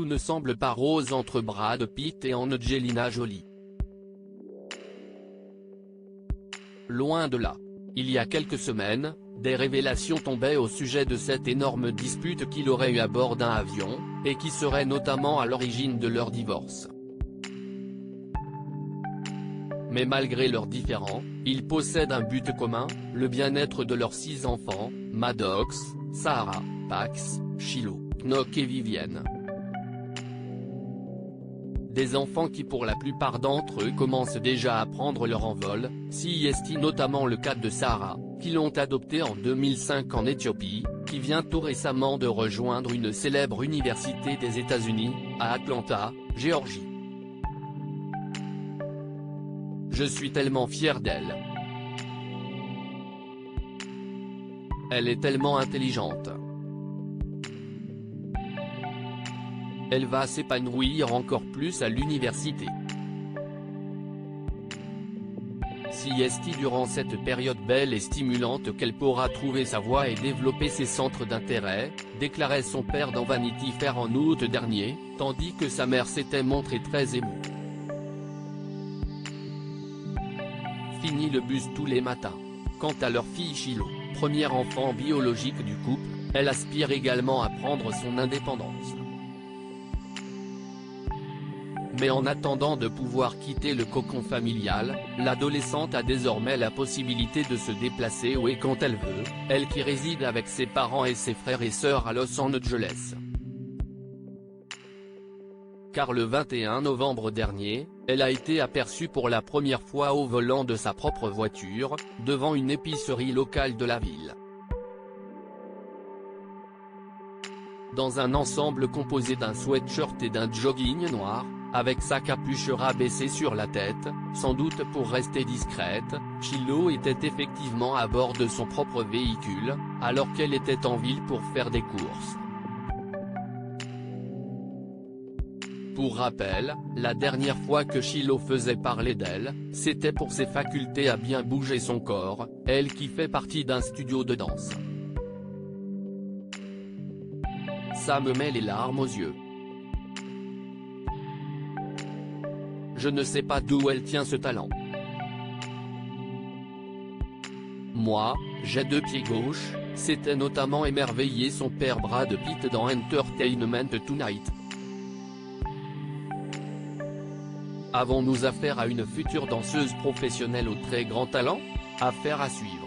tout ne semble pas rose entre Brad Pitt et Angelina Jolie. Loin de là. Il y a quelques semaines, des révélations tombaient au sujet de cette énorme dispute qu'il aurait eu à bord d'un avion, et qui serait notamment à l'origine de leur divorce. Mais malgré leurs différends, ils possèdent un but commun, le bien-être de leurs 6 enfants, Maddox, Sarah, Pax, Shiloh, Knock et Vivienne. Des enfants qui pour la plupart d'entre eux commencent déjà à prendre leur envol, si est notamment le cas de Sarah, qui l'ont adopté en 2005 en Éthiopie, qui vient tout récemment de rejoindre une célèbre université des États-Unis, à Atlanta, Géorgie. Je suis tellement fier d'elle. Elle est tellement intelligente. Elle va s'épanouir encore plus à l'université. Si durant cette période belle et stimulante qu'elle pourra trouver sa voie et développer ses centres d'intérêt, déclarait son père dans Vanity Fair en août dernier, tandis que sa mère s'était montrée très émue. Fini le bus tous les matins. Quant à leur fille Shiloh, premier enfant biologique du couple, elle aspire également à prendre son indépendance. Mais en attendant de pouvoir quitter le cocon familial, l'adolescente a désormais la possibilité de se déplacer où et quand elle veut, elle qui réside avec ses parents et ses frères et sœurs à Los Angeles. Car le 21 novembre dernier, elle a été aperçue pour la première fois au volant de sa propre voiture, devant une épicerie locale de la ville. Dans un ensemble composé d'un sweatshirt et d'un jogging noir, avec sa capuche rabaissée sur la tête, sans doute pour rester discrète, Shiloh était effectivement à bord de son propre véhicule, alors qu'elle était en ville pour faire des courses. Pour rappel, la dernière fois que Shiloh faisait parler d'elle, c'était pour ses facultés à bien bouger son corps, elle qui fait partie d'un studio de danse. Ça me met les larmes aux yeux. Je ne sais pas d'où elle tient ce talent. Moi, j'ai 2 pieds gauches, s'était notamment émerveillé son père Brad Pitt dans Entertainment Tonight. Avons-nous affaire à une future danseuse professionnelle au très grand talent? Affaire à suivre.